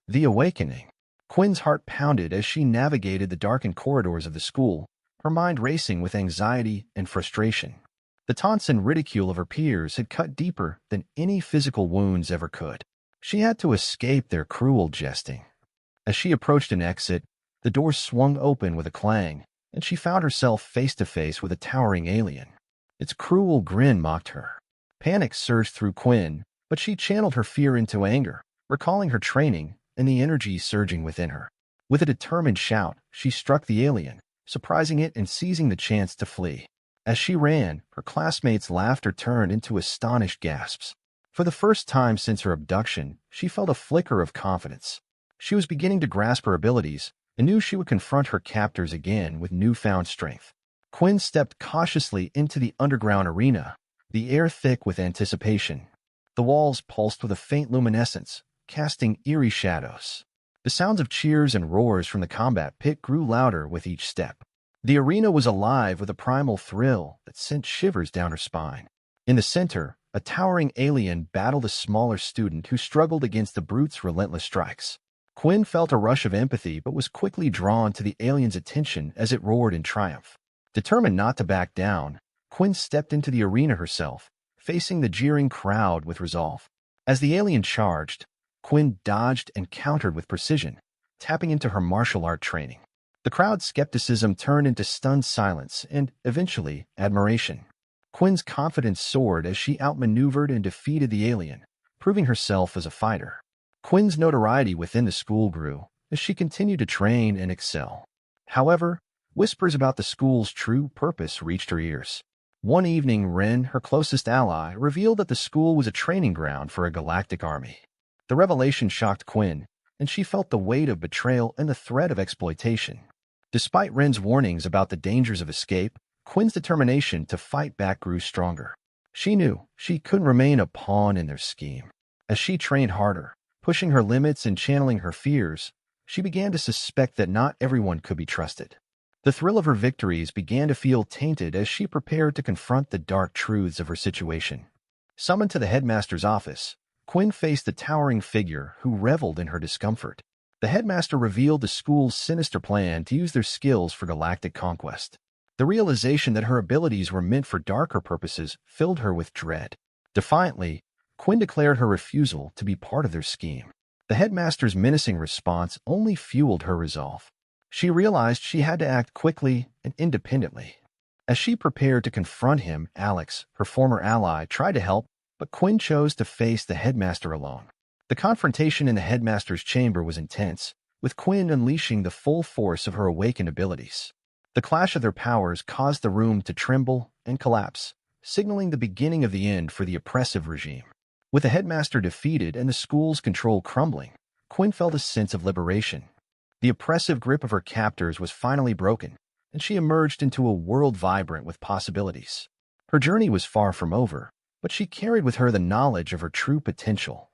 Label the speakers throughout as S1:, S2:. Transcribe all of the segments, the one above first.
S1: The Awakening. Quinn's heart pounded as she navigated the darkened corridors of the school, her mind racing with anxiety and frustration. The taunts and ridicule of her peers had cut deeper than any physical wounds ever could. She had to escape their cruel jesting. As she approached an exit, the door swung open with a clang, and she found herself face to face with a towering alien. Its cruel grin mocked her. Panic surged through Quinn, but she channeled her fear into anger, recalling her training and the energy surging within her. With a determined shout, she struck the alien, surprising it and seizing the chance to flee. As she ran, her classmates' laughter turned into astonished gasps. For the first time since her abduction, she felt a flicker of confidence. She was beginning to grasp her abilities and knew she would confront her captors again with newfound strength. Quinn stepped cautiously into the underground arena, the air thick with anticipation. The walls pulsed with a faint luminescence, casting eerie shadows. The sounds of cheers and roars from the combat pit grew louder with each step. The arena was alive with a primal thrill that sent shivers down her spine. In the center, a towering alien battled a smaller student who struggled against the brute's relentless strikes. Quinn felt a rush of empathy but was quickly drawn to the alien's attention as it roared in triumph. Determined not to back down, Quinn stepped into the arena herself, facing the jeering crowd with resolve. As the alien charged, Quinn dodged and countered with precision, tapping into her martial art training. The crowd's skepticism turned into stunned silence and, eventually, admiration. Quinn's confidence soared as she outmaneuvered and defeated the alien, proving herself as a fighter. Quinn's notoriety within the school grew as she continued to train and excel. However, whispers about the school's true purpose reached her ears. One evening, Ren, her closest ally, revealed that the school was a training ground for a galactic army. The revelation shocked Quinn, and she felt the weight of betrayal and the threat of exploitation. Despite Ren's warnings about the dangers of escape, Quinn's determination to fight back grew stronger. She knew she couldn't remain a pawn in their scheme. As she trained harder, pushing her limits and channeling her fears, she began to suspect that not everyone could be trusted. The thrill of her victories began to feel tainted as she prepared to confront the dark truths of her situation. Summoned to the headmaster's office, Quinn faced the towering figure who reveled in her discomfort. The headmaster revealed the school's sinister plan to use their skills for galactic conquest. The realization that her abilities were meant for darker purposes filled her with dread. Defiantly, Quinn declared her refusal to be part of their scheme. The headmaster's menacing response only fueled her resolve. She realized she had to act quickly and independently. As she prepared to confront him, Alex, her former ally, tried to help, but Quinn chose to face the headmaster alone. The confrontation in the headmaster's chamber was intense, with Quinn unleashing the full force of her awakened abilities. The clash of their powers caused the room to tremble and collapse, signaling the beginning of the end for the oppressive regime. With the headmaster defeated and the school's control crumbling, Quinn felt a sense of liberation. The oppressive grip of her captors was finally broken, and she emerged into a world vibrant with possibilities. Her journey was far from over, but she carried with her the knowledge of her true potential.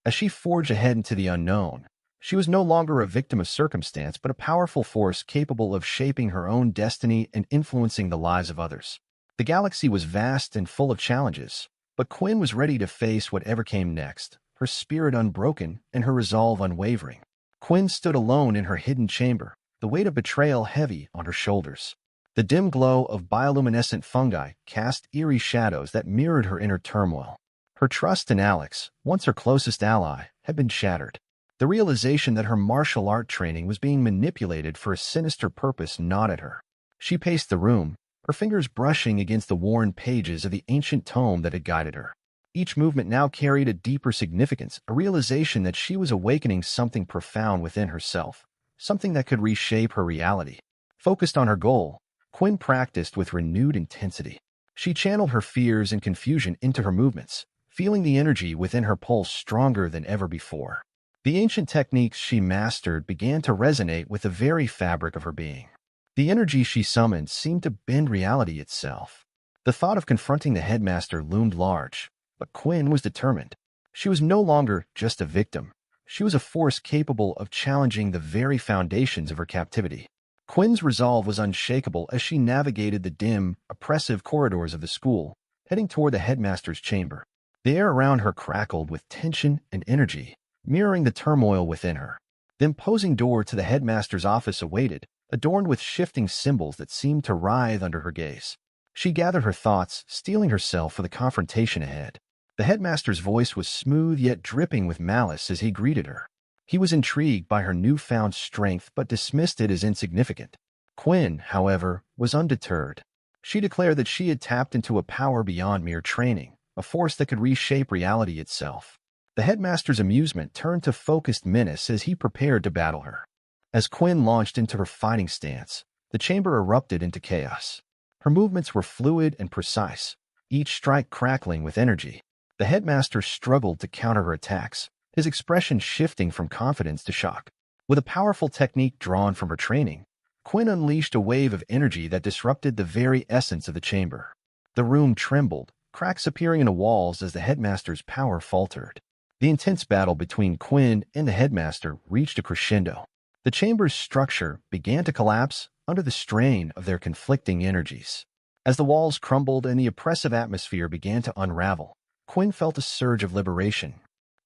S1: As she forged ahead into the unknown, she was no longer a victim of circumstance but a powerful force capable of shaping her own destiny and influencing the lives of others. The galaxy was vast and full of challenges, but Quinn was ready to face whatever came next, her spirit unbroken and her resolve unwavering. Quinn stood alone in her hidden chamber, the weight of betrayal heavy on her shoulders. The dim glow of bioluminescent fungi cast eerie shadows that mirrored her inner turmoil. Her trust in Alex, once her closest ally, had been shattered. The realization that her martial art training was being manipulated for a sinister purpose gnawed at her. She paced the room, her fingers brushing against the worn pages of the ancient tome that had guided her. Each movement now carried a deeper significance, a realization that she was awakening something profound within herself, something that could reshape her reality. Focused on her goal, Quinn practiced with renewed intensity. She channeled her fears and confusion into her movements, feeling the energy within her pulse stronger than ever before. The ancient techniques she mastered began to resonate with the very fabric of her being. The energy she summoned seemed to bend reality itself. The thought of confronting the headmaster loomed large, but Quinn was determined. She was no longer just a victim. She was a force capable of challenging the very foundations of her captivity. Quinn's resolve was unshakable as she navigated the dim, oppressive corridors of the school, heading toward the headmaster's chamber. The air around her crackled with tension and energy, mirroring the turmoil within her. The imposing door to the headmaster's office awaited, adorned with shifting symbols that seemed to writhe under her gaze. She gathered her thoughts, steeling herself for the confrontation ahead. The headmaster's voice was smooth yet dripping with malice as he greeted her. He was intrigued by her newfound strength but dismissed it as insignificant. Quinn, however, was undeterred. She declared that she had tapped into a power beyond mere training, a force that could reshape reality itself. The headmaster's amusement turned to focused menace as he prepared to battle her. As Quinn launched into her fighting stance, the chamber erupted into chaos. Her movements were fluid and precise, each strike crackling with energy. The headmaster struggled to counter her attacks, his expression shifting from confidence to shock. With a powerful technique drawn from her training, Quinn unleashed a wave of energy that disrupted the very essence of the chamber. The room trembled, cracks appearing in the walls as the headmaster's power faltered. The intense battle between Quinn and the headmaster reached a crescendo. The chamber's structure began to collapse under the strain of their conflicting energies. As the walls crumbled and the oppressive atmosphere began to unravel, Quinn felt a surge of liberation.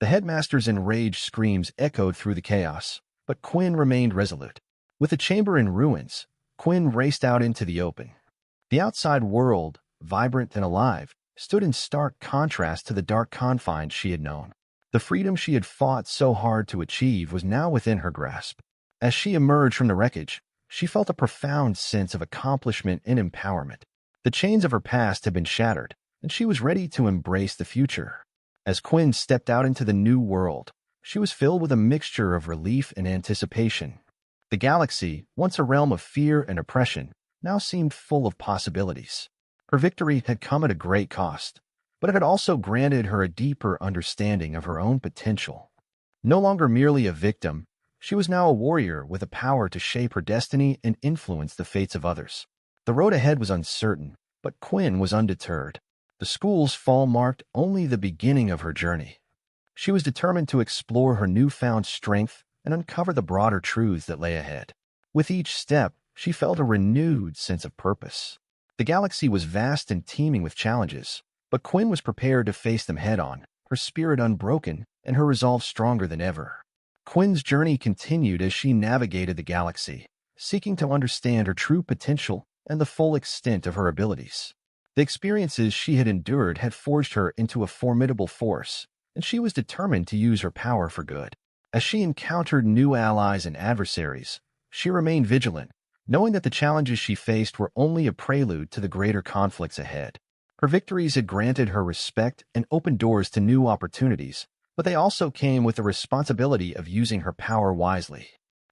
S1: The headmaster's enraged screams echoed through the chaos, but Quinn remained resolute. With the chamber in ruins, Quinn raced out into the open. The outside world, vibrant and alive, stood in stark contrast to the dark confines she had known. The freedom she had fought so hard to achieve was now within her grasp. As she emerged from the wreckage, she felt a profound sense of accomplishment and empowerment. The chains of her past had been shattered, and she was ready to embrace the future. As Quinn stepped out into the new world, she was filled with a mixture of relief and anticipation. The galaxy, once a realm of fear and oppression, now seemed full of possibilities. Her victory had come at a great cost, but it had also granted her a deeper understanding of her own potential. No longer merely a victim, she was now a warrior with the power to shape her destiny and influence the fates of others. The road ahead was uncertain, but Quinn was undeterred. The school's fall marked only the beginning of her journey. She was determined to explore her newfound strength and uncover the broader truths that lay ahead. With each step, she felt a renewed sense of purpose. The galaxy was vast and teeming with challenges, but Quinn was prepared to face them head-on, her spirit unbroken and her resolve stronger than ever. Quinn's journey continued as she navigated the galaxy, seeking to understand her true potential and the full extent of her abilities. The experiences she had endured had forged her into a formidable force, and she was determined to use her power for good. As she encountered new allies and adversaries, she remained vigilant, knowing that the challenges she faced were only a prelude to the greater conflicts ahead. Her victories had granted her respect and opened doors to new opportunities, but they also came with the responsibility of using her power wisely.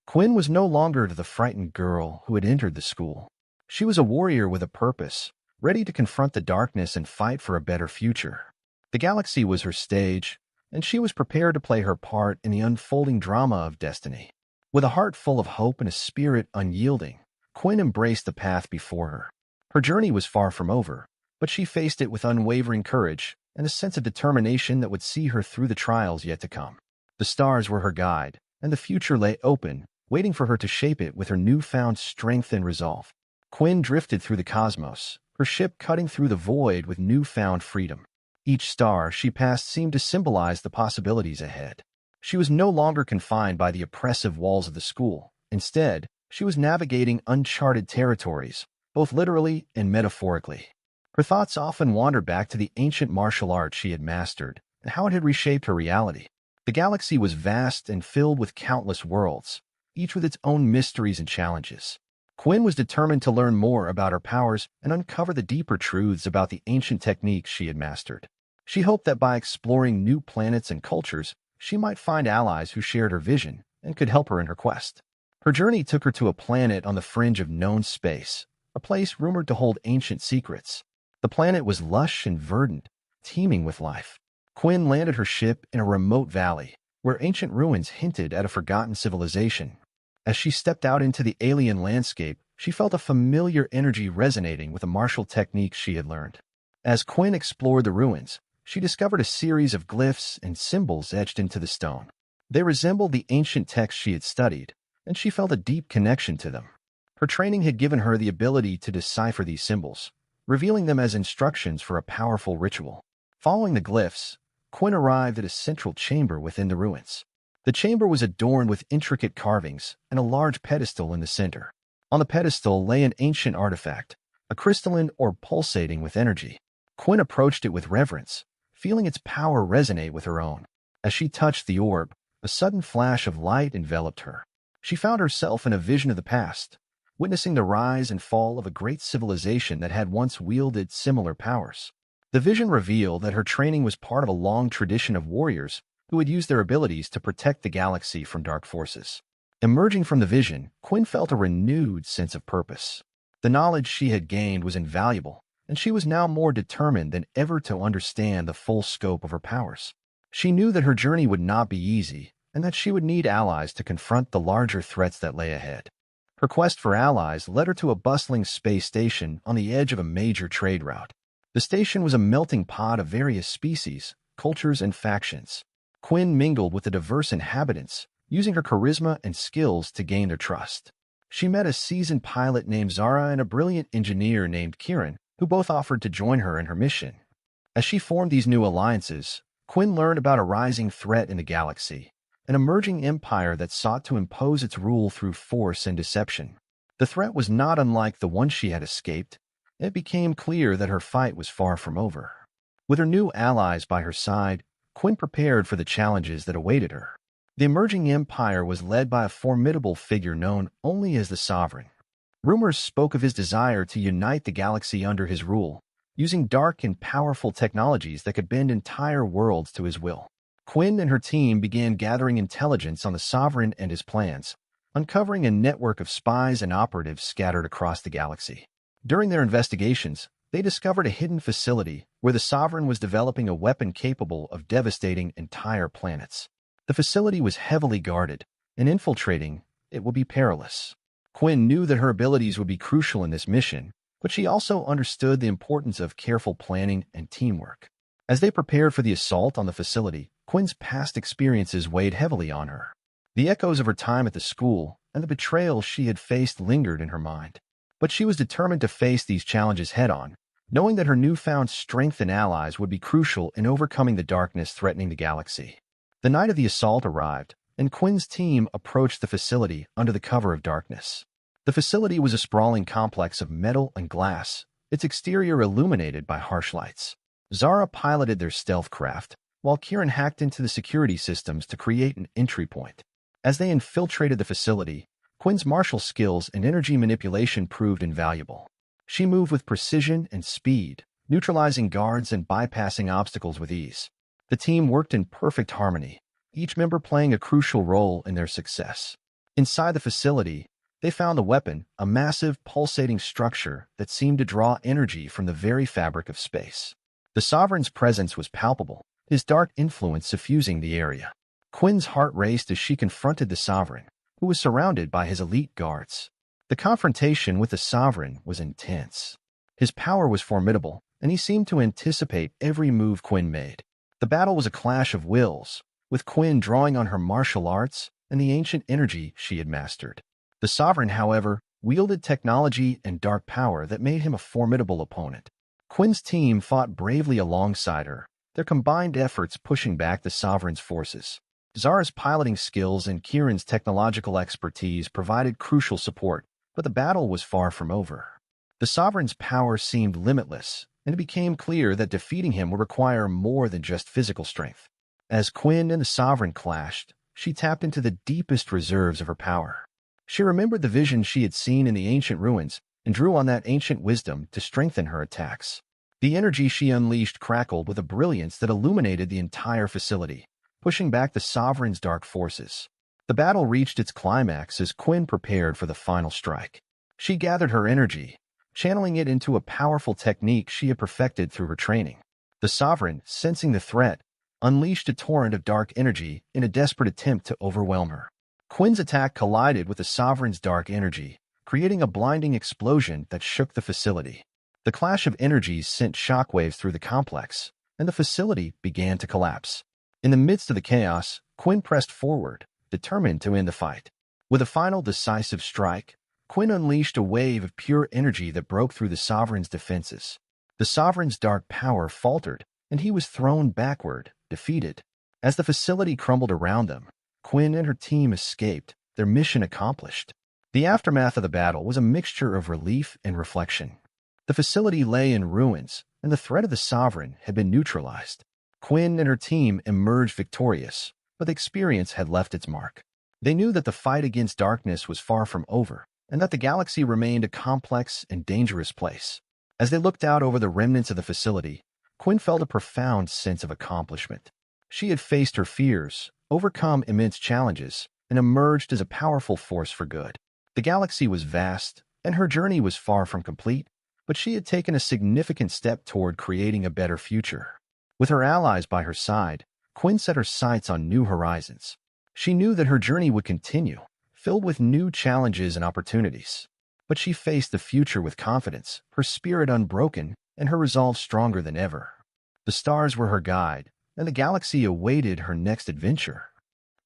S1: Quinn was no longer the frightened girl who had entered the school. She was a warrior with a purpose, ready to confront the darkness and fight for a better future. The galaxy was her stage, and she was prepared to play her part in the unfolding drama of destiny. With a heart full of hope and a spirit unyielding, Quinn embraced the path before her. Her journey was far from over, but she faced it with unwavering courage and a sense of determination that would see her through the trials yet to come. The stars were her guide, and the future lay open, waiting for her to shape it with her newfound strength and resolve. Quinn drifted through the cosmos, her ship cutting through the void with newfound freedom. Each star she passed seemed to symbolize the possibilities ahead. She was no longer confined by the oppressive walls of the school. Instead, she was navigating uncharted territories, both literally and metaphorically. Her thoughts often wandered back to the ancient martial arts she had mastered and how it had reshaped her reality. The galaxy was vast and filled with countless worlds, each with its own mysteries and challenges. Quinn was determined to learn more about her powers and uncover the deeper truths about the ancient techniques she had mastered. She hoped that by exploring new planets and cultures, she might find allies who shared her vision and could help her in her quest. Her journey took her to a planet on the fringe of known space, a place rumored to hold ancient secrets. The planet was lush and verdant, teeming with life. Quinn landed her ship in a remote valley, where ancient ruins hinted at a forgotten civilization. As she stepped out into the alien landscape, she felt a familiar energy resonating with the martial techniques she had learned. As Quinn explored the ruins, she discovered a series of glyphs and symbols etched into the stone. They resembled the ancient texts she had studied, and she felt a deep connection to them. Her training had given her the ability to decipher these symbols, revealing them as instructions for a powerful ritual. Following the glyphs, Quinn arrived at a central chamber within the ruins. The chamber was adorned with intricate carvings and a large pedestal in the center. On the pedestal lay an ancient artifact, a crystalline orb pulsating with energy. Quinn approached it with reverence, feeling its power resonate with her own. As she touched the orb, a sudden flash of light enveloped her. She found herself in a vision of the past, witnessing the rise and fall of a great civilization that had once wielded similar powers. The vision revealed that her training was part of a long tradition of warriors who would use their abilities to protect the galaxy from dark forces. Emerging from the vision, Quinn felt a renewed sense of purpose. The knowledge she had gained was invaluable, and she was now more determined than ever to understand the full scope of her powers. She knew that her journey would not be easy, and that she would need allies to confront the larger threats that lay ahead. Her quest for allies led her to a bustling space station on the edge of a major trade route. The station was a melting pot of various species, cultures, and factions. Quinn mingled with the diverse inhabitants, using her charisma and skills to gain their trust. She met a seasoned pilot named Zara and a brilliant engineer named Kieran, who both offered to join her in her mission. As she formed these new alliances, Quinn learned about a rising threat in the galaxy, an emerging empire that sought to impose its rule through force and deception. The threat was not unlike the one she had escaped. It became clear that her fight was far from over. With her new allies by her side, Quinn prepared for the challenges that awaited her. The emerging empire was led by a formidable figure known only as the Sovereign. Rumors spoke of his desire to unite the galaxy under his rule, using dark and powerful technologies that could bend entire worlds to his will. Quinn and her team began gathering intelligence on the Sovereign and his plans, uncovering a network of spies and operatives scattered across the galaxy. During their investigations, they discovered a hidden facility where the Sovereign was developing a weapon capable of devastating entire planets. The facility was heavily guarded, and infiltrating it would be perilous. Quinn knew that her abilities would be crucial in this mission, but she also understood the importance of careful planning and teamwork. As they prepared for the assault on the facility, Quinn's past experiences weighed heavily on her. The echoes of her time at the school and the betrayal she had faced lingered in her mind. But she was determined to face these challenges head-on, knowing that her newfound strength and allies would be crucial in overcoming the darkness threatening the galaxy. The night of the assault arrived, and Quinn's team approached the facility under the cover of darkness. The facility was a sprawling complex of metal and glass, its exterior illuminated by harsh lights. Zara piloted their stealth craft, while Kieran hacked into the security systems to create an entry point. As they infiltrated the facility, Quinn's martial skills and energy manipulation proved invaluable. She moved with precision and speed, neutralizing guards and bypassing obstacles with ease. The team worked in perfect harmony, each member playing a crucial role in their success. Inside the facility, they found the weapon, a massive, pulsating structure that seemed to draw energy from the very fabric of space. The Sovereign's presence was palpable, his dark influence suffusing the area. Quinn's heart raced as she confronted the Sovereign, who was surrounded by his elite guards. The confrontation with the Sovereign was intense. His power was formidable, and he seemed to anticipate every move Quinn made. The battle was a clash of wills, with Quinn drawing on her martial arts and the ancient energy she had mastered. The Sovereign, however, wielded technology and dark power that made him a formidable opponent. Quinn's team fought bravely alongside her, their combined efforts pushing back the Sovereign's forces. Zara's piloting skills and Kieran's technological expertise provided crucial support, but the battle was far from over. The Sovereign's power seemed limitless, and it became clear that defeating him would require more than just physical strength. As Quinn and the Sovereign clashed, she tapped into the deepest reserves of her power. She remembered the vision she had seen in the ancient ruins and drew on that ancient wisdom to strengthen her attacks. The energy she unleashed crackled with a brilliance that illuminated the entire facility, pushing back the Sovereign's dark forces. The battle reached its climax as Quinn prepared for the final strike. She gathered her energy, channeling it into a powerful technique she had perfected through her training. The Sovereign, sensing the threat, unleashed a torrent of dark energy in a desperate attempt to overwhelm her. Quinn's attack collided with the Sovereign's dark energy, creating a blinding explosion that shook the facility. The clash of energies sent shockwaves through the complex, and the facility began to collapse. In the midst of the chaos, Quinn pressed forward, determined to end the fight. With a final decisive strike, Quinn unleashed a wave of pure energy that broke through the Sovereign's defenses. The Sovereign's dark power faltered, and he was thrown backward, defeated. As the facility crumbled around them, Quinn and her team escaped, their mission accomplished. The aftermath of the battle was a mixture of relief and reflection. The facility lay in ruins, and the threat of the Sovereign had been neutralized. Quinn and her team emerged victorious, but the experience had left its mark. They knew that the fight against darkness was far from over, and that the galaxy remained a complex and dangerous place. As they looked out over the remnants of the facility, Quinn felt a profound sense of accomplishment. She had faced her fears, overcome immense challenges, and emerged as a powerful force for good. The galaxy was vast, and her journey was far from complete, but she had taken a significant step toward creating a better future. With her allies by her side, Quinn set her sights on new horizons. She knew that her journey would continue, filled with new challenges and opportunities. But she faced the future with confidence, her spirit unbroken, and her resolve stronger than ever. The stars were her guide, and the galaxy awaited her next adventure.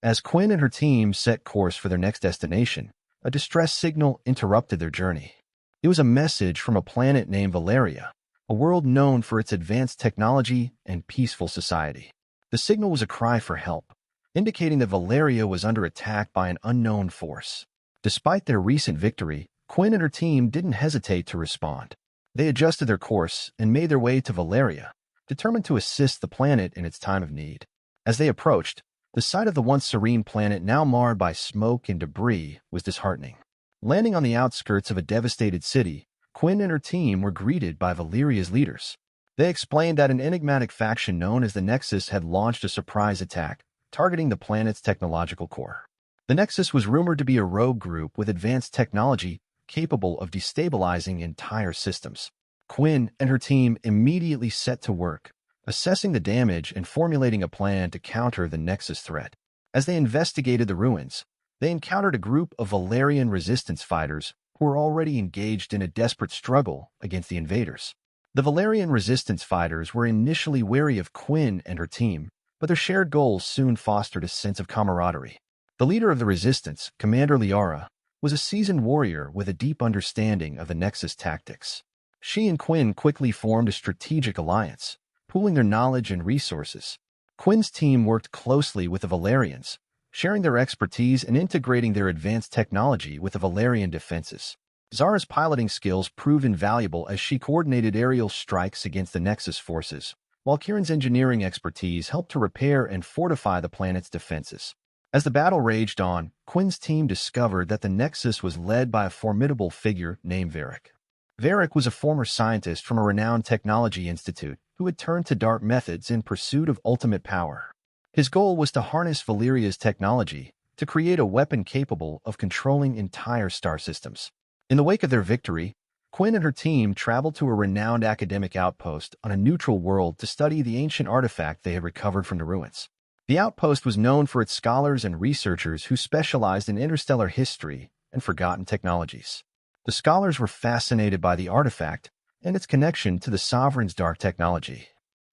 S1: As Quinn and her team set course for their next destination, a distress signal interrupted their journey. It was a message from a planet named Valeria, a world known for its advanced technology and peaceful society. The signal was a cry for help, indicating that Valeria was under attack by an unknown force. Despite their recent victory, Quinn and her team didn't hesitate to respond. They adjusted their course and made their way to Valeria, determined to assist the planet in its time of need. As they approached, the sight of the once serene planet, now marred by smoke and debris, was disheartening. Landing on the outskirts of a devastated city, Quinn and her team were greeted by Valeria's leaders. They explained that an enigmatic faction known as the Nexus had launched a surprise attack, targeting the planet's technological core. The Nexus was rumored to be a rogue group with advanced technology capable of destabilizing entire systems. Quinn and her team immediately set to work, assessing the damage and formulating a plan to counter the Nexus threat. As they investigated the ruins, they encountered a group of Valerian resistance fighters who were already engaged in a desperate struggle against the invaders. The Valerian resistance fighters were initially wary of Quinn and her team, but their shared goals soon fostered a sense of camaraderie. The leader of the resistance, Commander Liara, was a seasoned warrior with a deep understanding of the Nexus tactics. She and Quinn quickly formed a strategic alliance, pooling their knowledge and resources. Quinn's team worked closely with the Valerians, sharing their expertise and integrating their advanced technology with the Valerian defenses. Zara's piloting skills proved invaluable as she coordinated aerial strikes against the Nexus forces, while Kieran's engineering expertise helped to repair and fortify the planet's defenses. As the battle raged on, Quinn's team discovered that the Nexus was led by a formidable figure named Varric. Varric was a former scientist from a renowned technology institute who had turned to dark methods in pursuit of ultimate power. His goal was to harness Valeria's technology to create a weapon capable of controlling entire star systems. In the wake of their victory, Quinn and her team traveled to a renowned academic outpost on a neutral world to study the ancient artifact they had recovered from the ruins. The outpost was known for its scholars and researchers who specialized in interstellar history and forgotten technologies. The scholars were fascinated by the artifact and its connection to the Sovereign's dark technology.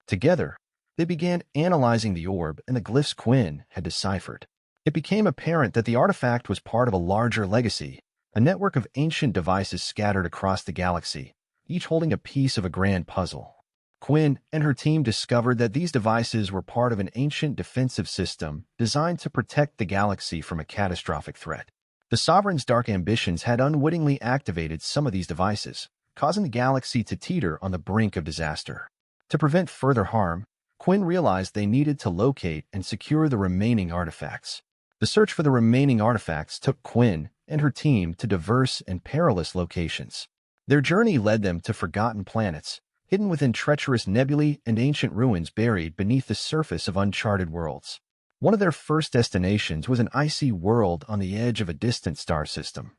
S1: Together, they began analyzing the orb and the glyphs Quinn had deciphered. It became apparent that the artifact was part of a larger legacy, a network of ancient devices scattered across the galaxy, each holding a piece of a grand puzzle. Quinn and her team discovered that these devices were part of an ancient defensive system designed to protect the galaxy from a catastrophic threat. The Sovereign's dark ambitions had unwittingly activated some of these devices, causing the galaxy to teeter on the brink of disaster. To prevent further harm, Quinn realized they needed to locate and secure the remaining artifacts. The search for the remaining artifacts took Quinn and her team to diverse and perilous locations. Their journey led them to forgotten planets, hidden within treacherous nebulae and ancient ruins buried beneath the surface of uncharted worlds. One of their first destinations was an icy world on the edge of a distant star system.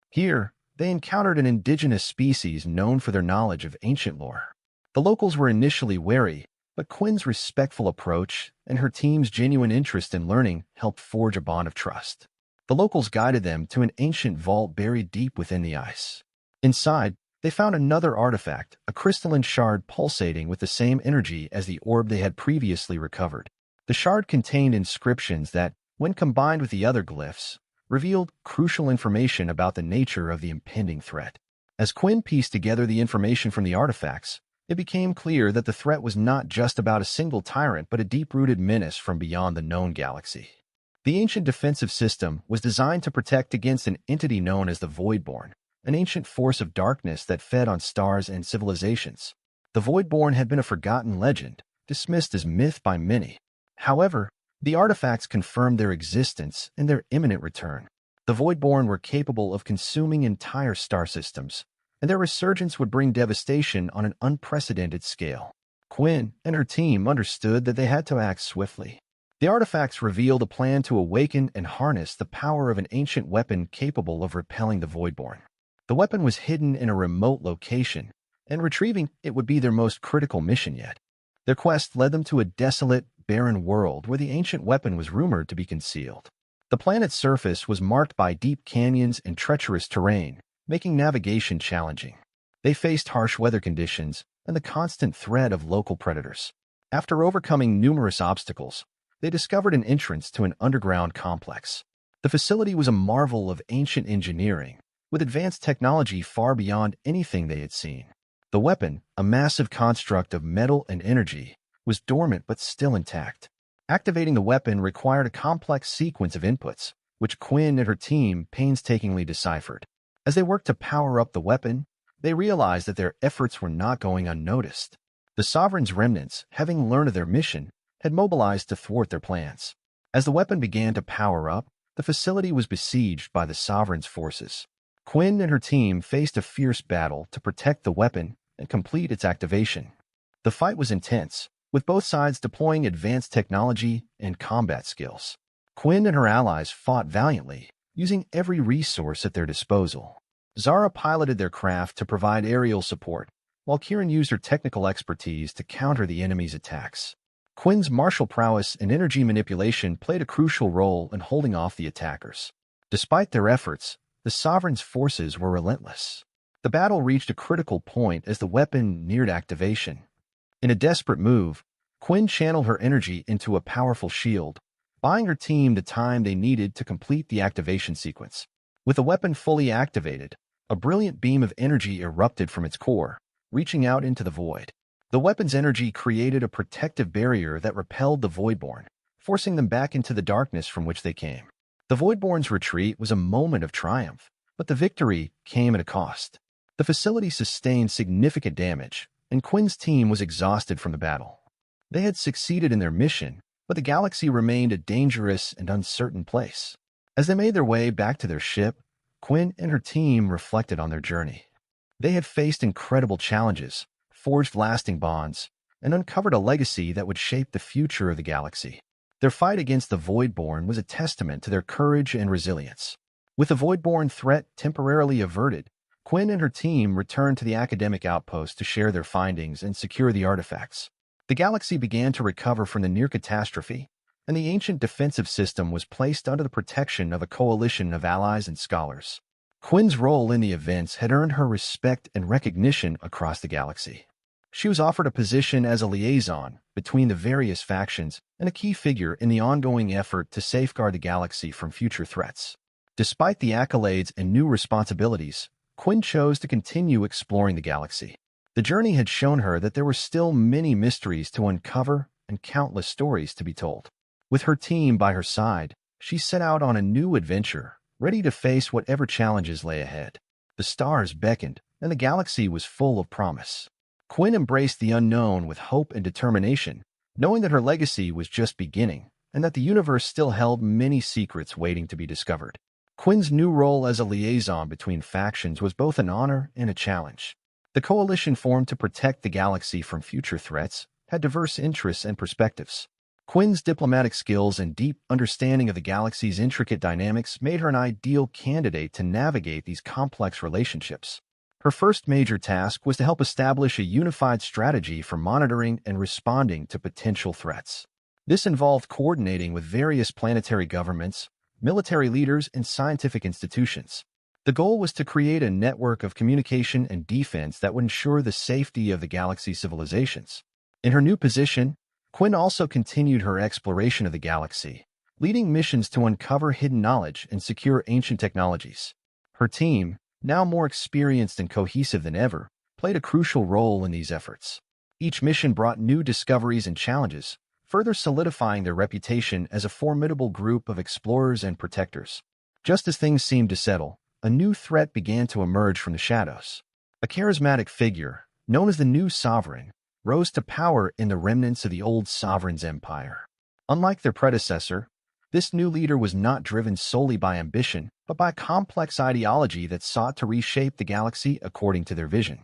S1: Here, they encountered an indigenous species known for their knowledge of ancient lore. The locals were initially wary, but Quinn's respectful approach and her team's genuine interest in learning helped forge a bond of trust. The locals guided them to an ancient vault buried deep within the ice. Inside, they found another artifact, a crystalline shard pulsating with the same energy as the orb they had previously recovered. The shard contained inscriptions that, when combined with the other glyphs, revealed crucial information about the nature of the impending threat. As Quinn pieced together the information from the artifacts, it became clear that the threat was not just about a single tyrant but a deep-rooted menace from beyond the known galaxy. The ancient defensive system was designed to protect against an entity known as the Voidborn, an ancient force of darkness that fed on stars and civilizations. The Voidborn had been a forgotten legend, dismissed as myth by many. However, the artifacts confirmed their existence and their imminent return. The Voidborn were capable of consuming entire star systems, and their resurgence would bring devastation on an unprecedented scale. Quinn and her team understood that they had to act swiftly. The artifacts revealed a plan to awaken and harness the power of an ancient weapon capable of repelling the Voidborn. The weapon was hidden in a remote location, and retrieving it would be their most critical mission yet. Their quest led them to a desolate, barren world where the ancient weapon was rumored to be concealed. The planet's surface was marked by deep canyons and treacherous terrain, making navigation challenging. They faced harsh weather conditions and the constant threat of local predators. After overcoming numerous obstacles, they discovered an entrance to an underground complex. The facility was a marvel of ancient engineering, with advanced technology far beyond anything they had seen. The weapon, a massive construct of metal and energy, was dormant but still intact. Activating the weapon required a complex sequence of inputs, which Quinn and her team painstakingly deciphered. As they worked to power up the weapon, they realized that their efforts were not going unnoticed. The Sovereign's remnants, having learned of their mission, had mobilized to thwart their plans. As the weapon began to power up, the facility was besieged by the Sovereign's forces. Quinn and her team faced a fierce battle to protect the weapon and complete its activation. The fight was intense, with both sides deploying advanced technology and combat skills. Quinn and her allies fought valiantly, using every resource at their disposal. Zara piloted their craft to provide aerial support, while Kieran used her technical expertise to counter the enemy's attacks. Quinn's martial prowess and energy manipulation played a crucial role in holding off the attackers. Despite their efforts, the Sovereign's forces were relentless. The battle reached a critical point as the weapon neared activation. In a desperate move, Quinn channeled her energy into a powerful shield, buying her team the time they needed to complete the activation sequence. With the weapon fully activated, a brilliant beam of energy erupted from its core, reaching out into the void. The weapon's energy created a protective barrier that repelled the Voidborn, forcing them back into the darkness from which they came. The Voidborn's retreat was a moment of triumph, but the victory came at a cost. The facility sustained significant damage, and Quinn's team was exhausted from the battle. They had succeeded in their mission, but the galaxy remained a dangerous and uncertain place. As they made their way back to their ship, Quinn and her team reflected on their journey. They had faced incredible challenges, forged lasting bonds, and uncovered a legacy that would shape the future of the galaxy. Their fight against the Voidborn was a testament to their courage and resilience. With the Voidborn threat temporarily averted, Quinn and her team returned to the academic outpost to share their findings and secure the artifacts. The galaxy began to recover from the near catastrophe, and the ancient defensive system was placed under the protection of a coalition of allies and scholars. Quinn's role in the events had earned her respect and recognition across the galaxy. She was offered a position as a liaison between the various factions and a key figure in the ongoing effort to safeguard the galaxy from future threats. Despite the accolades and new responsibilities, Quinn chose to continue exploring the galaxy. The journey had shown her that there were still many mysteries to uncover and countless stories to be told. With her team by her side, she set out on a new adventure, ready to face whatever challenges lay ahead. The stars beckoned, and the galaxy was full of promise. Quinn embraced the unknown with hope and determination, knowing that her legacy was just beginning and that the universe still held many secrets waiting to be discovered. Quinn's new role as a liaison between factions was both an honor and a challenge. The coalition formed to protect the galaxy from future threats had diverse interests and perspectives. Quinn's diplomatic skills and deep understanding of the galaxy's intricate dynamics made her an ideal candidate to navigate these complex relationships. Her first major task was to help establish a unified strategy for monitoring and responding to potential threats. This involved coordinating with various planetary governments, military leaders, and scientific institutions. The goal was to create a network of communication and defense that would ensure the safety of the galaxy's civilizations. In her new position, Quinn also continued her exploration of the galaxy, leading missions to uncover hidden knowledge and secure ancient technologies. Her team, now more experienced and cohesive than ever, played a crucial role in these efforts. Each mission brought new discoveries and challenges, further solidifying their reputation as a formidable group of explorers and protectors. Just as things seemed to settle, a new threat began to emerge from the shadows. A charismatic figure, known as the new sovereign, rose to power in the remnants of the old sovereign's empire. Unlike their predecessor, this new leader was not driven solely by ambition, but by a complex ideology that sought to reshape the galaxy according to their vision.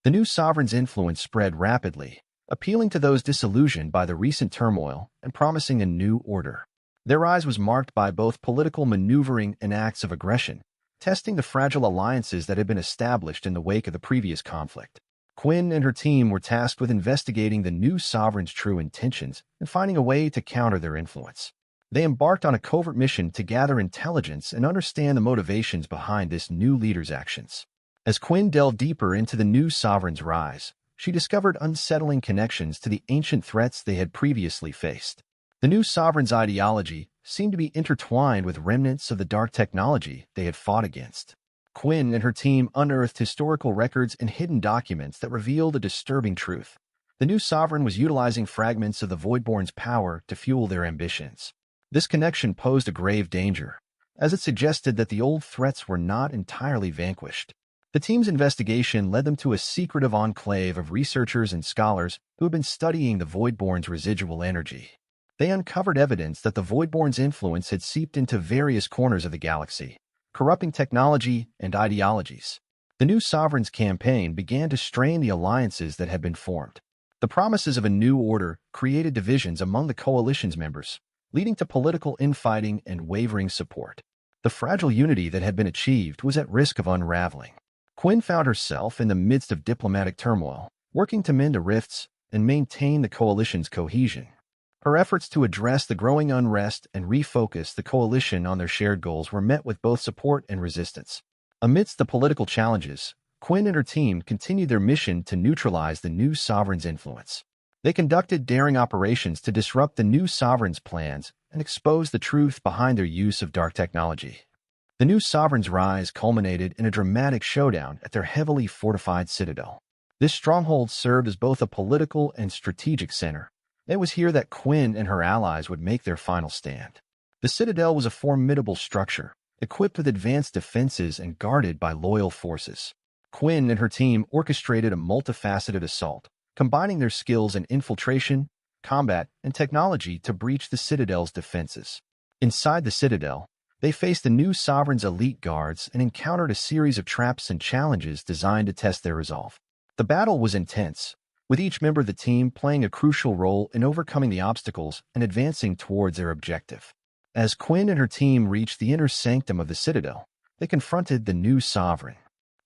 S1: The new sovereign's influence spread rapidly, appealing to those disillusioned by the recent turmoil and promising a new order. Their rise was marked by both political maneuvering and acts of aggression, testing the fragile alliances that had been established in the wake of the previous conflict. Quinn and her team were tasked with investigating the new sovereign's true intentions and finding a way to counter their influence. They embarked on a covert mission to gather intelligence and understand the motivations behind this new leader's actions. As Quinn delved deeper into the new sovereign's rise, she discovered unsettling connections to the ancient threats they had previously faced. The new sovereign's ideology seemed to be intertwined with remnants of the dark technology they had fought against. Quinn and her team unearthed historical records and hidden documents that revealed a disturbing truth. The new sovereign was utilizing fragments of the Voidborn's power to fuel their ambitions. This connection posed a grave danger, as it suggested that the old threats were not entirely vanquished. The team's investigation led them to a secretive enclave of researchers and scholars who had been studying the Voidborn's residual energy. They uncovered evidence that the Voidborn's influence had seeped into various corners of the galaxy, corrupting technology and ideologies. The new sovereign's campaign began to strain the alliances that had been formed. The promises of a new order created divisions among the coalition's members, leading to political infighting and wavering support. The fragile unity that had been achieved was at risk of unraveling. Quinn found herself in the midst of diplomatic turmoil, working to mend the rifts and maintain the coalition's cohesion. Her efforts to address the growing unrest and refocus the coalition on their shared goals were met with both support and resistance. Amidst the political challenges, Quinn and her team continued their mission to neutralize the new sovereign's influence. They conducted daring operations to disrupt the new sovereign's plans and expose the truth behind their use of dark technology. The new sovereign's rise culminated in a dramatic showdown at their heavily fortified citadel. This stronghold served as both a political and strategic center. It was here that Quinn and her allies would make their final stand. The citadel was a formidable structure, equipped with advanced defenses and guarded by loyal forces. Quinn and her team orchestrated a multifaceted assault, combining their skills in infiltration, combat, and technology to breach the citadel's defenses. Inside the citadel, they faced the new sovereign's elite guards and encountered a series of traps and challenges designed to test their resolve. The battle was intense, with each member of the team playing a crucial role in overcoming the obstacles and advancing towards their objective. As Quinn and her team reached the inner sanctum of the citadel, they confronted the new sovereign.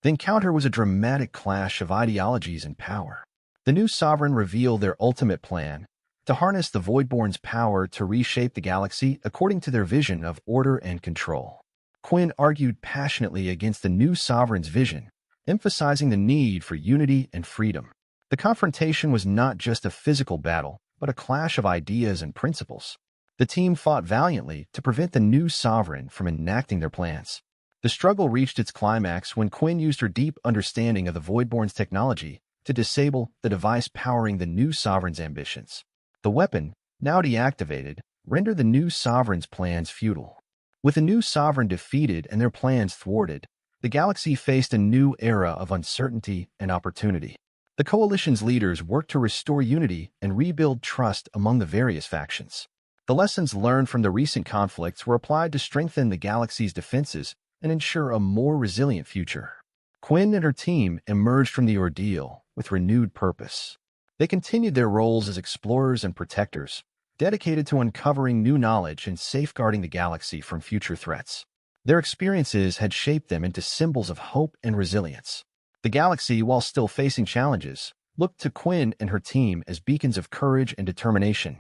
S1: The encounter was a dramatic clash of ideologies and power. The new sovereign revealed their ultimate plan, to harness the Voidborn's power to reshape the galaxy according to their vision of order and control. Quinn argued passionately against the new sovereign's vision, emphasizing the need for unity and freedom. The confrontation was not just a physical battle, but a clash of ideas and principles. The team fought valiantly to prevent the new sovereign from enacting their plans. The struggle reached its climax when Quinn used her deep understanding of the Voidborn's technology to disable the device powering the new sovereign's ambitions. The weapon, now deactivated, rendered the new sovereign's plans futile. With the new sovereign defeated and their plans thwarted, the galaxy faced a new era of uncertainty and opportunity. The coalition's leaders worked to restore unity and rebuild trust among the various factions. The lessons learned from the recent conflicts were applied to strengthen the galaxy's defenses and ensure a more resilient future. Quinn and her team emerged from the ordeal with renewed purpose. They continued their roles as explorers and protectors, dedicated to uncovering new knowledge and safeguarding the galaxy from future threats. Their experiences had shaped them into symbols of hope and resilience. The galaxy, while still facing challenges, looked to Quinn and her team as beacons of courage and determination.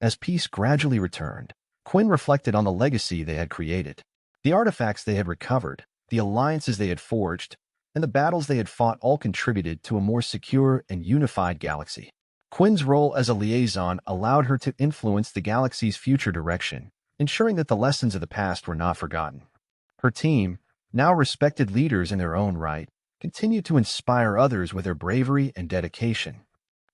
S1: As peace gradually returned, Quinn reflected on the legacy they had created. The artifacts they had recovered, the alliances they had forged, and the battles they had fought all contributed to a more secure and unified galaxy. Quinn's role as a liaison allowed her to influence the galaxy's future direction, ensuring that the lessons of the past were not forgotten. Her team, now respected leaders in their own right, continued to inspire others with their bravery and dedication.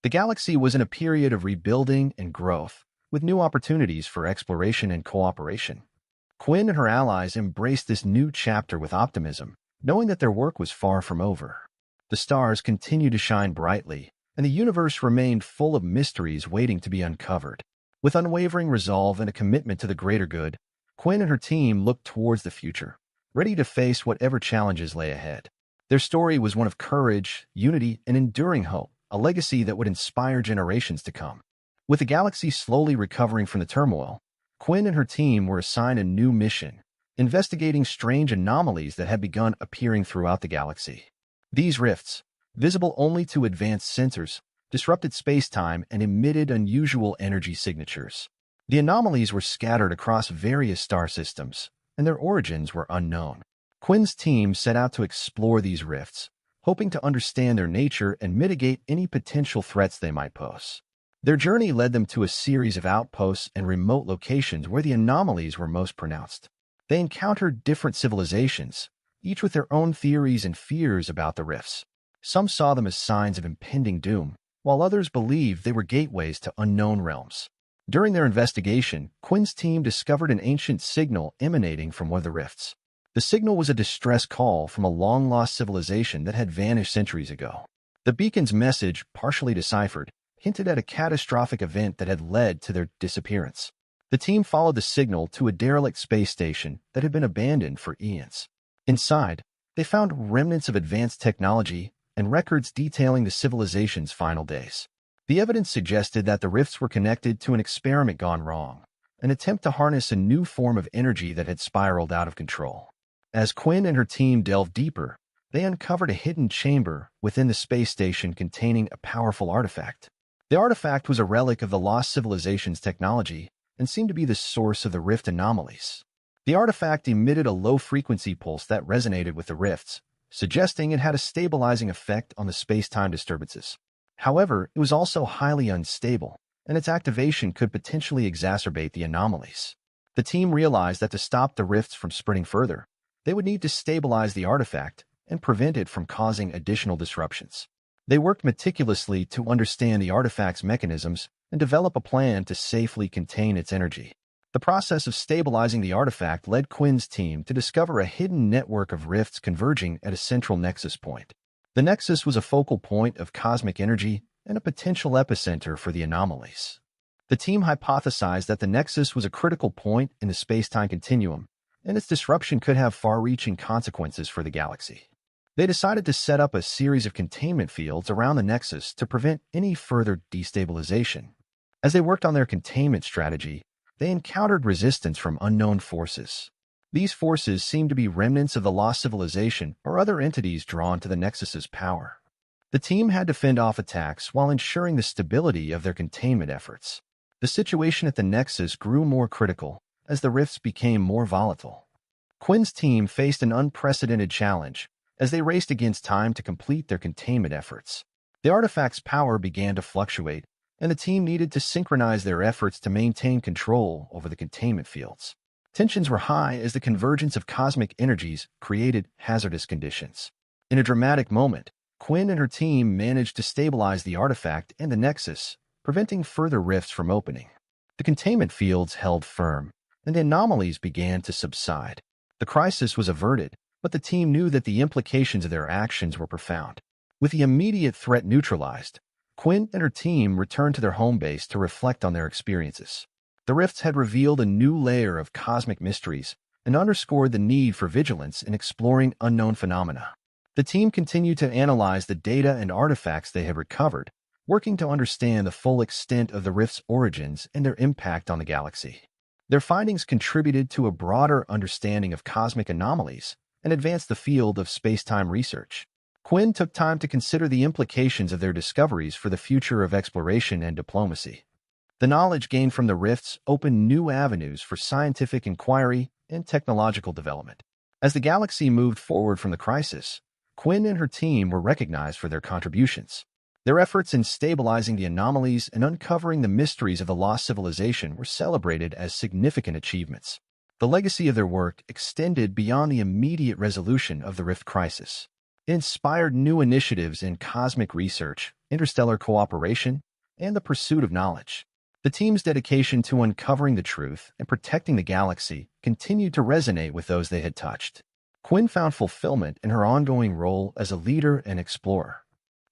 S1: The galaxy was in a period of rebuilding and growth, with new opportunities for exploration and cooperation. Quinn and her allies embraced this new chapter with optimism, knowing that their work was far from over. The stars continued to shine brightly, and the universe remained full of mysteries waiting to be uncovered. With unwavering resolve and a commitment to the greater good, Quinn and her team looked towards the future, ready to face whatever challenges lay ahead. Their story was one of courage, unity, and enduring hope, a legacy that would inspire generations to come. With the galaxy slowly recovering from the turmoil, Quinn and her team were assigned a new mission, investigating strange anomalies that had begun appearing throughout the galaxy. These rifts, visible only to advanced sensors, disrupted space-time and emitted unusual energy signatures. The anomalies were scattered across various star systems, and their origins were unknown. Quinn's team set out to explore these rifts, hoping to understand their nature and mitigate any potential threats they might pose. Their journey led them to a series of outposts and remote locations where the anomalies were most pronounced. They encountered different civilizations, each with their own theories and fears about the rifts. Some saw them as signs of impending doom, while others believed they were gateways to unknown realms. During their investigation, Quinn's team discovered an ancient signal emanating from one of the rifts. The signal was a distress call from a long-lost civilization that had vanished centuries ago. The beacon's message, partially deciphered, hinted at a catastrophic event that had led to their disappearance. The team followed the signal to a derelict space station that had been abandoned for eons. Inside, they found remnants of advanced technology and records detailing the civilization's final days. The evidence suggested that the rifts were connected to an experiment gone wrong, an attempt to harness a new form of energy that had spiraled out of control. As Quinn and her team delved deeper, they uncovered a hidden chamber within the space station containing a powerful artifact. The artifact was a relic of the lost civilization's technology and seemed to be the source of the rift anomalies. The artifact emitted a low-frequency pulse that resonated with the rifts, suggesting it had a stabilizing effect on the space-time disturbances. However, it was also highly unstable, and its activation could potentially exacerbate the anomalies. The team realized that to stop the rifts from spreading further, they would need to stabilize the artifact and prevent it from causing additional disruptions. They worked meticulously to understand the artifact's mechanisms and develop a plan to safely contain its energy. The process of stabilizing the artifact led Quinn's team to discover a hidden network of rifts converging at a central nexus point. The nexus was a focal point of cosmic energy and a potential epicenter for the anomalies. The team hypothesized that the nexus was a critical point in the space-time continuum, and its disruption could have far-reaching consequences for the galaxy. They decided to set up a series of containment fields around the nexus to prevent any further destabilization. As they worked on their containment strategy, they encountered resistance from unknown forces. These forces seemed to be remnants of the lost civilization or other entities drawn to the Nexus's power. The team had to fend off attacks while ensuring the stability of their containment efforts. The situation at the Nexus grew more critical as the rifts became more volatile. Quinn's team faced an unprecedented challenge as they raced against time to complete their containment efforts. The artifact's power began to fluctuate, and the team needed to synchronize their efforts to maintain control over the containment fields. Tensions were high as the convergence of cosmic energies created hazardous conditions. In a dramatic moment, Quinn and her team managed to stabilize the artifact and the Nexus, preventing further rifts from opening. The containment fields held firm, and the anomalies began to subside. The crisis was averted, but the team knew that the implications of their actions were profound. With the immediate threat neutralized, Quinn and her team returned to their home base to reflect on their experiences. The rifts had revealed a new layer of cosmic mysteries and underscored the need for vigilance in exploring unknown phenomena. The team continued to analyze the data and artifacts they had recovered, working to understand the full extent of the rift's origins and their impact on the galaxy. Their findings contributed to a broader understanding of cosmic anomalies and advanced the field of space-time research. Quinn took time to consider the implications of their discoveries for the future of exploration and diplomacy. The knowledge gained from the rifts opened new avenues for scientific inquiry and technological development. As the galaxy moved forward from the crisis, Quinn and her team were recognized for their contributions. Their efforts in stabilizing the anomalies and uncovering the mysteries of the lost civilization were celebrated as significant achievements. The legacy of their work extended beyond the immediate resolution of the rift crisis. It inspired new initiatives in cosmic research, interstellar cooperation, and the pursuit of knowledge. The team's dedication to uncovering the truth and protecting the galaxy continued to resonate with those they had touched. Quinn found fulfillment in her ongoing role as a leader and explorer.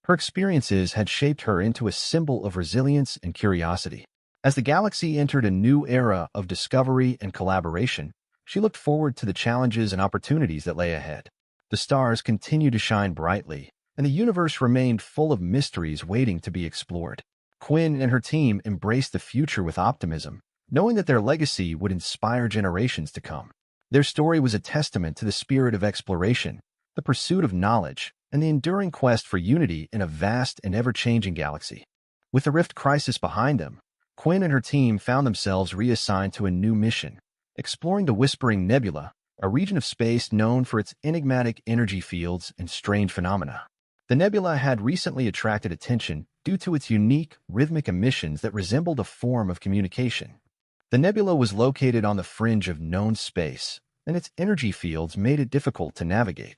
S1: Her experiences had shaped her into a symbol of resilience and curiosity. As the galaxy entered a new era of discovery and collaboration, she looked forward to the challenges and opportunities that lay ahead. The stars continued to shine brightly, and the universe remained full of mysteries waiting to be explored. Quinn and her team embraced the future with optimism, knowing that their legacy would inspire generations to come. Their story was a testament to the spirit of exploration, the pursuit of knowledge, and the enduring quest for unity in a vast and ever-changing galaxy. With the Rift crisis behind them, Quinn and her team found themselves reassigned to a new mission, exploring the Whispering Nebula, a region of space known for its enigmatic energy fields and strange phenomena. The nebula had recently attracted attention due to its unique, rhythmic emissions that resembled a form of communication. The nebula was located on the fringe of known space, and its energy fields made it difficult to navigate.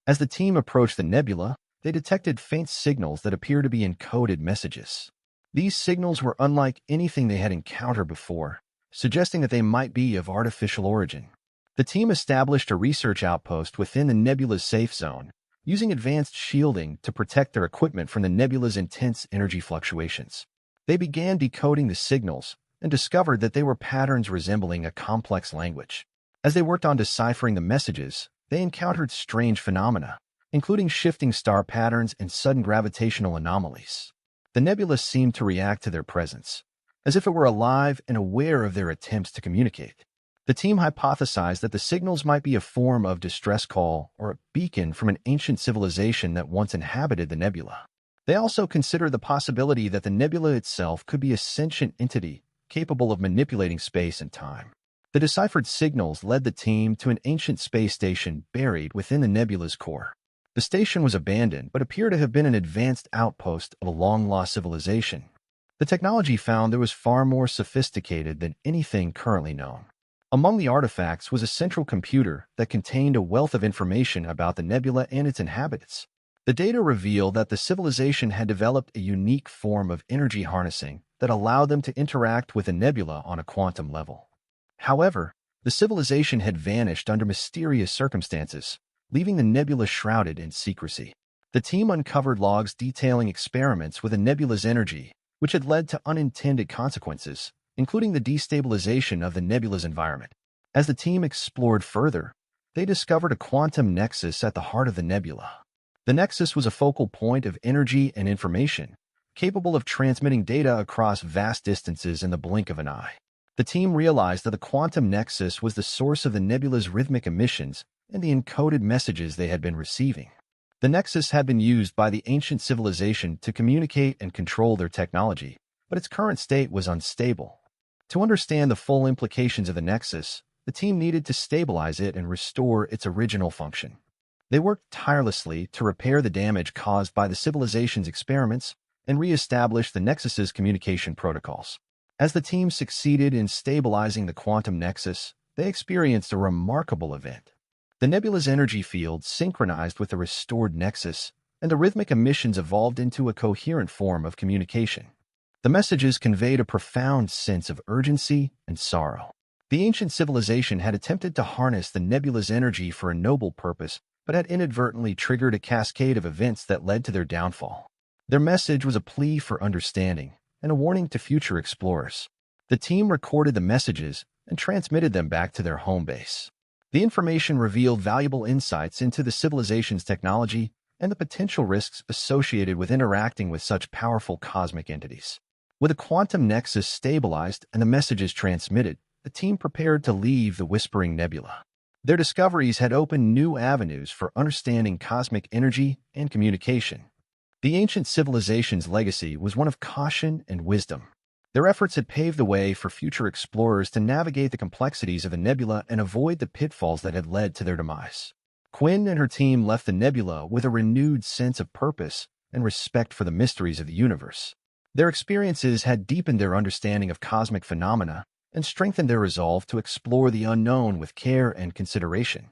S1: As the team approached the nebula, they detected faint signals that appeared to be encoded messages. These signals were unlike anything they had encountered before, suggesting that they might be of artificial origin. The team established a research outpost within the nebula's safe zone, using advanced shielding to protect their equipment from the nebula's intense energy fluctuations. They began decoding the signals and discovered that they were patterns resembling a complex language. As they worked on deciphering the messages, they encountered strange phenomena, including shifting star patterns and sudden gravitational anomalies. The nebula seemed to react to their presence, as if it were alive and aware of their attempts to communicate. The team hypothesized that the signals might be a form of distress call or a beacon from an ancient civilization that once inhabited the nebula. They also considered the possibility that the nebula itself could be a sentient entity capable of manipulating space and time. The deciphered signals led the team to an ancient space station buried within the nebula's core. The station was abandoned but appeared to have been an advanced outpost of a long-lost civilization. The technology found there was far more sophisticated than anything currently known. Among the artifacts was a central computer that contained a wealth of information about the nebula and its inhabitants. The data revealed that the civilization had developed a unique form of energy harnessing that allowed them to interact with the nebula on a quantum level. However, the civilization had vanished under mysterious circumstances, leaving the nebula shrouded in secrecy. The team uncovered logs detailing experiments with the nebula's energy, which had led to unintended consequences, including the destabilization of the nebula's environment. As the team explored further, they discovered a quantum nexus at the heart of the nebula. The nexus was a focal point of energy and information, capable of transmitting data across vast distances in the blink of an eye. The team realized that the quantum nexus was the source of the nebula's rhythmic emissions and the encoded messages they had been receiving. The nexus had been used by the ancient civilization to communicate and control their technology, but its current state was unstable. To understand the full implications of the nexus, the team needed to stabilize it and restore its original function. They worked tirelessly to repair the damage caused by the civilization's experiments and re-establish the nexus's communication protocols. As the team succeeded in stabilizing the quantum nexus, they experienced a remarkable event. The nebula's energy field synchronized with the restored nexus, and the rhythmic emissions evolved into a coherent form of communication. The messages conveyed a profound sense of urgency and sorrow. The ancient civilization had attempted to harness the nebula's energy for a noble purpose, but had inadvertently triggered a cascade of events that led to their downfall. Their message was a plea for understanding and a warning to future explorers. The team recorded the messages and transmitted them back to their home base. The information revealed valuable insights into the civilization's technology and the potential risks associated with interacting with such powerful cosmic entities. With a quantum nexus stabilized and the messages transmitted, the team prepared to leave the Whispering Nebula. Their discoveries had opened new avenues for understanding cosmic energy and communication. The ancient civilization's legacy was one of caution and wisdom. Their efforts had paved the way for future explorers to navigate the complexities of the nebula and avoid the pitfalls that had led to their demise. Quinn and her team left the nebula with a renewed sense of purpose and respect for the mysteries of the universe. Their experiences had deepened their understanding of cosmic phenomena and strengthened their resolve to explore the unknown with care and consideration.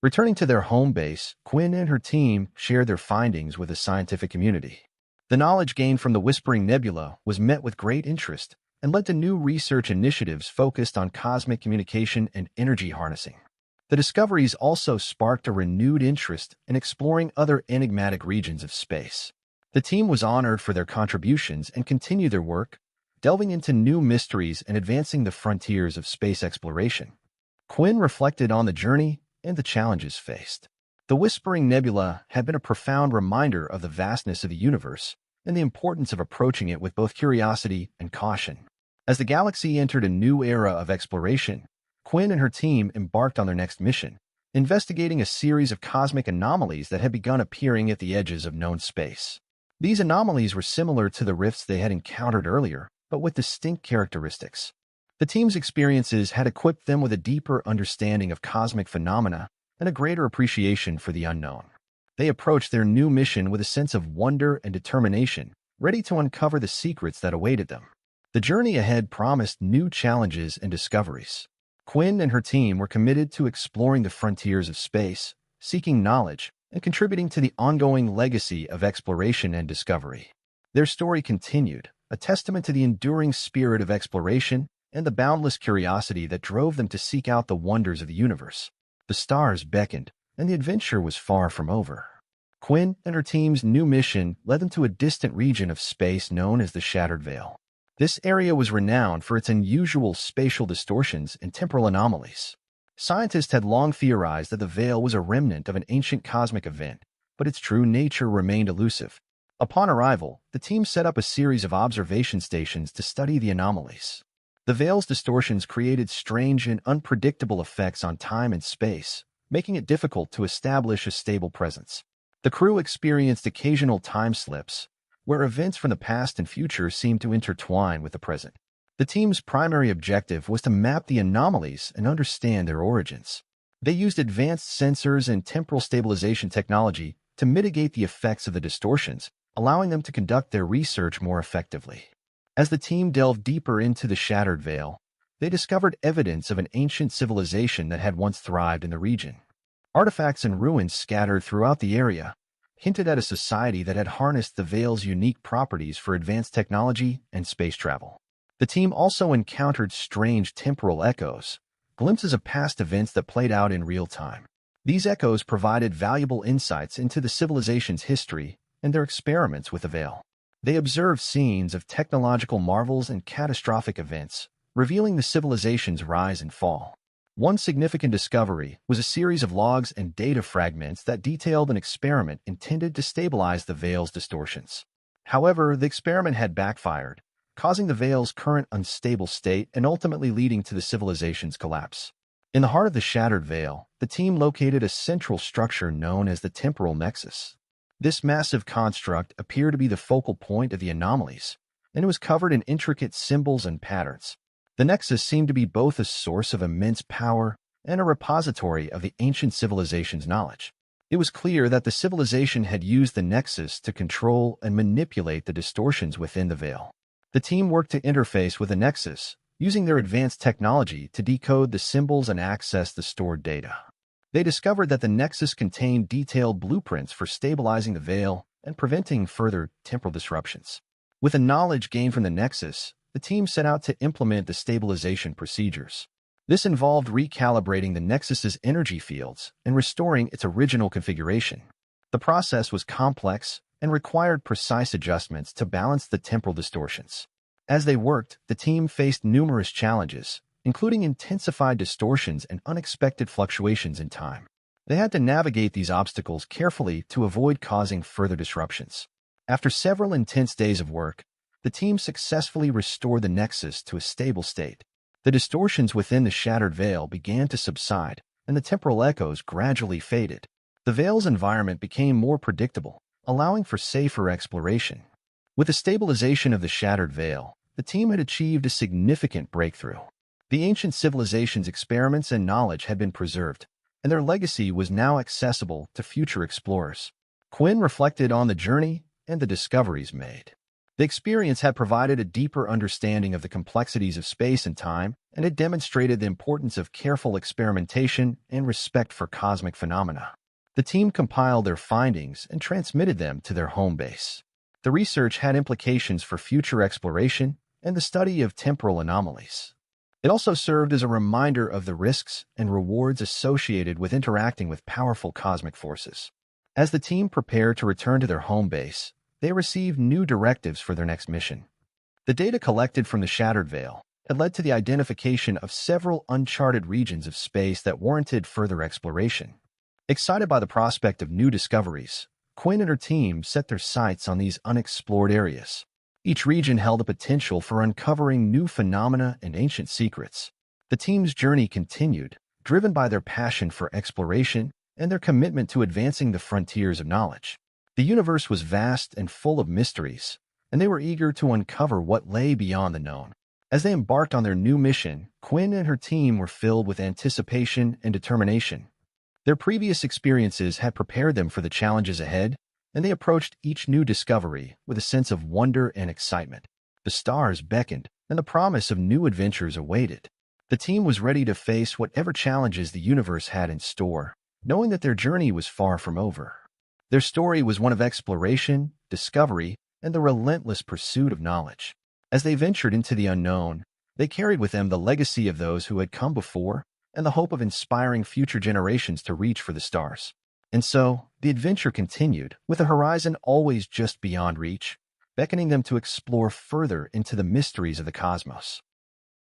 S1: Returning to their home base, Quinn and her team shared their findings with the scientific community. The knowledge gained from the Whispering Nebula was met with great interest, and led to new research initiatives focused on cosmic communication and energy harnessing. The discoveries also sparked a renewed interest in exploring other enigmatic regions of space. The team was honored for their contributions and continued their work, delving into new mysteries and advancing the frontiers of space exploration. Quinn reflected on the journey and the challenges faced. The Whispering Nebula had been a profound reminder of the vastness of the universe and the importance of approaching it with both curiosity and caution. As the galaxy entered a new era of exploration, Quinn and her team embarked on their next mission, investigating a series of cosmic anomalies that had begun appearing at the edges of known space. These anomalies were similar to the rifts they had encountered earlier, but with distinct characteristics. The team's experiences had equipped them with a deeper understanding of cosmic phenomena and a greater appreciation for the unknown. They approached their new mission with a sense of wonder and determination, ready to uncover the secrets that awaited them. The journey ahead promised new challenges and discoveries. Quinn and her team were committed to exploring the frontiers of space, seeking knowledge, and contributing to the ongoing legacy of exploration and discovery. Their story continued, a testament to the enduring spirit of exploration and the boundless curiosity that drove them to seek out the wonders of the universe. The stars beckoned, and the adventure was far from over. Quinn and her team's new mission led them to a distant region of space known as the Shattered Veil. This area was renowned for its unusual spatial distortions and temporal anomalies. Scientists had long theorized that the veil was a remnant of an ancient cosmic event, but its true nature remained elusive. Upon arrival, the team set up a series of observation stations to study the anomalies. The veil's distortions created strange and unpredictable effects on time and space, making it difficult to establish a stable presence. The crew experienced occasional time slips, where events from the past and future seemed to intertwine with the present. The team's primary objective was to map the anomalies and understand their origins. They used advanced sensors and temporal stabilization technology to mitigate the effects of the distortions, allowing them to conduct their research more effectively. As the team delved deeper into the Shattered Veil, they discovered evidence of an ancient civilization that had once thrived in the region. Artifacts and ruins scattered throughout the area hinted at a society that had harnessed the Veil's unique properties for advanced technology and space travel. The team also encountered strange temporal echoes, glimpses of past events that played out in real time. These echoes provided valuable insights into the civilization's history and their experiments with the Veil. They observed scenes of technological marvels and catastrophic events, revealing the civilization's rise and fall. One significant discovery was a series of logs and data fragments that detailed an experiment intended to stabilize the Veil's distortions. However, the experiment had backfired, causing the Veil's current unstable state and ultimately leading to the civilization's collapse. In the heart of the Shattered Veil, the team located a central structure known as the Temporal Nexus. This massive construct appeared to be the focal point of the anomalies, and it was covered in intricate symbols and patterns. The Nexus seemed to be both a source of immense power and a repository of the ancient civilization's knowledge. It was clear that the civilization had used the Nexus to control and manipulate the distortions within the Veil. The team worked to interface with the Nexus, using their advanced technology to decode the symbols and access the stored data. They discovered that the Nexus contained detailed blueprints for stabilizing the Veil and preventing further temporal disruptions. With the knowledge gained from the Nexus, the team set out to implement the stabilization procedures. This involved recalibrating the Nexus's energy fields and restoring its original configuration. The process was complex and required precise adjustments to balance the temporal distortions. As they worked, the team faced numerous challenges, including intensified distortions and unexpected fluctuations in time. They had to navigate these obstacles carefully to avoid causing further disruptions. After several intense days of work, the team successfully restored the Nexus to a stable state. The distortions within the Shattered Veil began to subside, and the temporal echoes gradually faded. The Veil's environment became more predictable, allowing for safer exploration. With the stabilization of the Shattered Veil, the team had achieved a significant breakthrough. The ancient civilization's experiments and knowledge had been preserved, and their legacy was now accessible to future explorers. Quinn reflected on the journey and the discoveries made. The experience had provided a deeper understanding of the complexities of space and time, and it demonstrated the importance of careful experimentation and respect for cosmic phenomena. The team compiled their findings and transmitted them to their home base. The research had implications for future exploration and the study of temporal anomalies. It also served as a reminder of the risks and rewards associated with interacting with powerful cosmic forces. As the team prepared to return to their home base, they received new directives for their next mission. The data collected from the Shattered Veil had led to the identification of several uncharted regions of space that warranted further exploration. Excited by the prospect of new discoveries, Quinn and her team set their sights on these unexplored areas. Each region held a potential for uncovering new phenomena and ancient secrets. The team's journey continued, driven by their passion for exploration and their commitment to advancing the frontiers of knowledge. The universe was vast and full of mysteries, and they were eager to uncover what lay beyond the known. As they embarked on their new mission, Quinn and her team were filled with anticipation and determination. Their previous experiences had prepared them for the challenges ahead, and they approached each new discovery with a sense of wonder and excitement. The stars beckoned, and the promise of new adventures awaited. The team was ready to face whatever challenges the universe had in store, knowing that their journey was far from over. Their story was one of exploration, discovery, and the relentless pursuit of knowledge. As they ventured into the unknown, they carried with them the legacy of those who had come before and the hope of inspiring future generations to reach for the stars. And so, the adventure continued, with the horizon always just beyond reach, beckoning them to explore further into the mysteries of the cosmos.